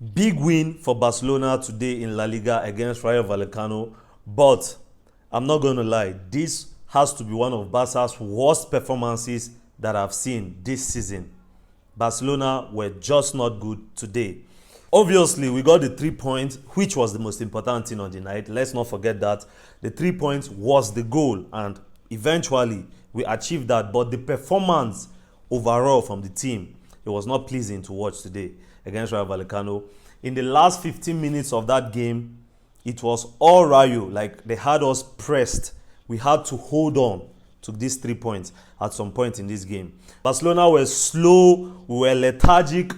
Big win for Barcelona today in La Liga against Rayo Vallecano, but I'm not going to lie, this has to be one of Barca's worst performances that I've seen this season. Barcelona were just not good today. Obviously, we got the 3 points, which was the most important thing on the night. Let's not forget that. The 3 points was the goal, and eventually we achieved that. But the performance overall from the team, it was not pleasing to watch today against Rayo Vallecano. In the last 15 minutes of that game, it was all Rayo. Like, they had us pressed. We had to hold on to these 3 points at some point in this game. Barcelona were slow, we were lethargic,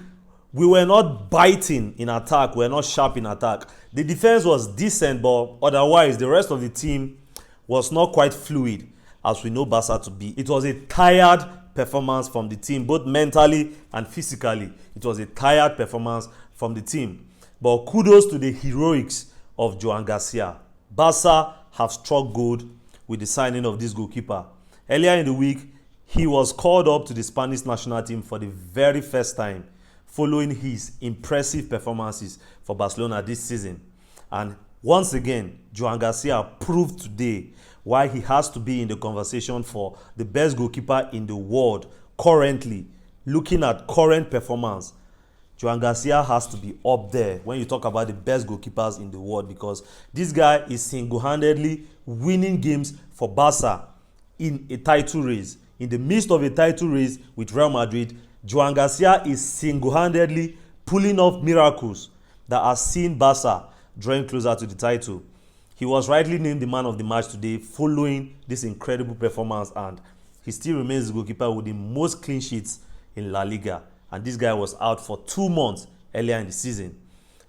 we were not biting in attack, we were not sharp in attack. The defense was decent, but otherwise the rest of the team was not quite fluid as we know Barca to be. It was a tired performance from the team, both mentally and physically. It was a tired performance from the team. But kudos to the heroics of Joan Garcia. Barca have struck gold with the signing of this goalkeeper. Earlier in the week, he was called up to the Spanish national team for the very first time, following his impressive performances for Barcelona this season. And once again, Joan Garcia proved today why he has to be in the conversation for the best goalkeeper in the world currently. Looking at current performance, Joan Garcia has to be up there when you talk about the best goalkeepers in the world, because this guy is single-handedly winning games for Barca in a title race. In the midst of a title race with Real Madrid, Joan Garcia is single-handedly pulling off miracles that are seen Barca drawing closer to the title. He was rightly named the man of the match today following this incredible performance, and he still remains the goalkeeper with the most clean sheets in La Liga. And this guy was out for 2 months earlier in the season.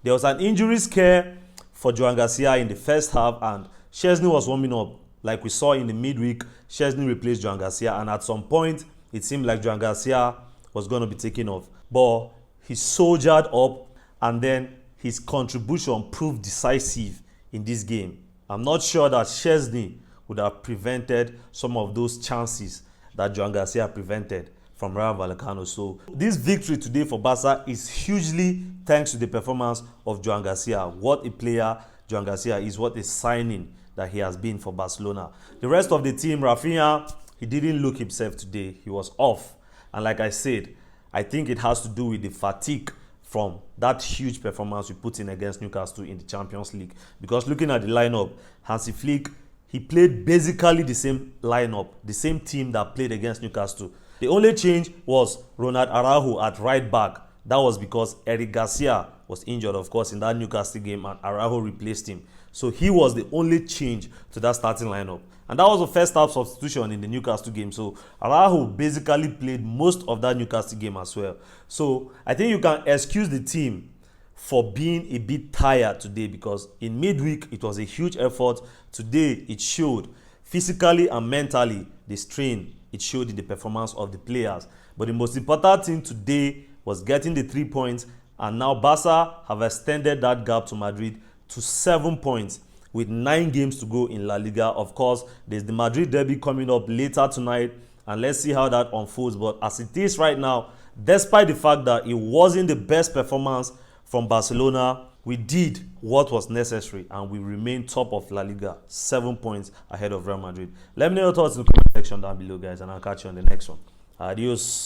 There was an injury scare for Joan Garcia in the first half, and Szczesny was warming up. Like we saw in the midweek, Szczesny replaced Joan Garcia, and at some point, it seemed like Joan Garcia was going to be taken off. But he soldiered up, and then his contribution proved decisive in this game. I'm not sure that Szczesny would have prevented some of those chances that Joan Garcia prevented from Rayo Vallecano. So this victory today for Barca is hugely thanks to the performance of Joan Garcia. What a player Joan Garcia is, what a signing that he has been for Barcelona. The rest of the team, Rafinha, he didn't look himself today. He was off. And like I said, I think it has to do with the fatigue from that huge performance we put in against Newcastle in the Champions League. Because looking at the lineup, Hansi Flick, he played basically the same lineup, the same team that played against Newcastle. The only change was Ronald Araujo at right back. That was because Eric Garcia was injured, of course, in that Newcastle game, and Araujo replaced him. So he was the only change to that starting lineup. And that was the first half substitution in the Newcastle game. So Araujo basically played most of that Newcastle game as well. So I think you can excuse the team for being a bit tired today, because in midweek it was a huge effort. Today it showed physically and mentally the strain. It showed in the performance of the players. But the most important thing today was getting the 3 points, and now Barca have extended that gap to Madrid to 7 points with 9 games to go in La Liga. Of course, there's the Madrid derby coming up later tonight, and let's see how that unfolds. But as it is right now, despite the fact that it wasn't the best performance from Barcelona, we did what was necessary and we remain top of La Liga, 7 points ahead of Real Madrid. Let me know your thoughts in the comment section down below, guys, and I'll catch you on the next one. Adios.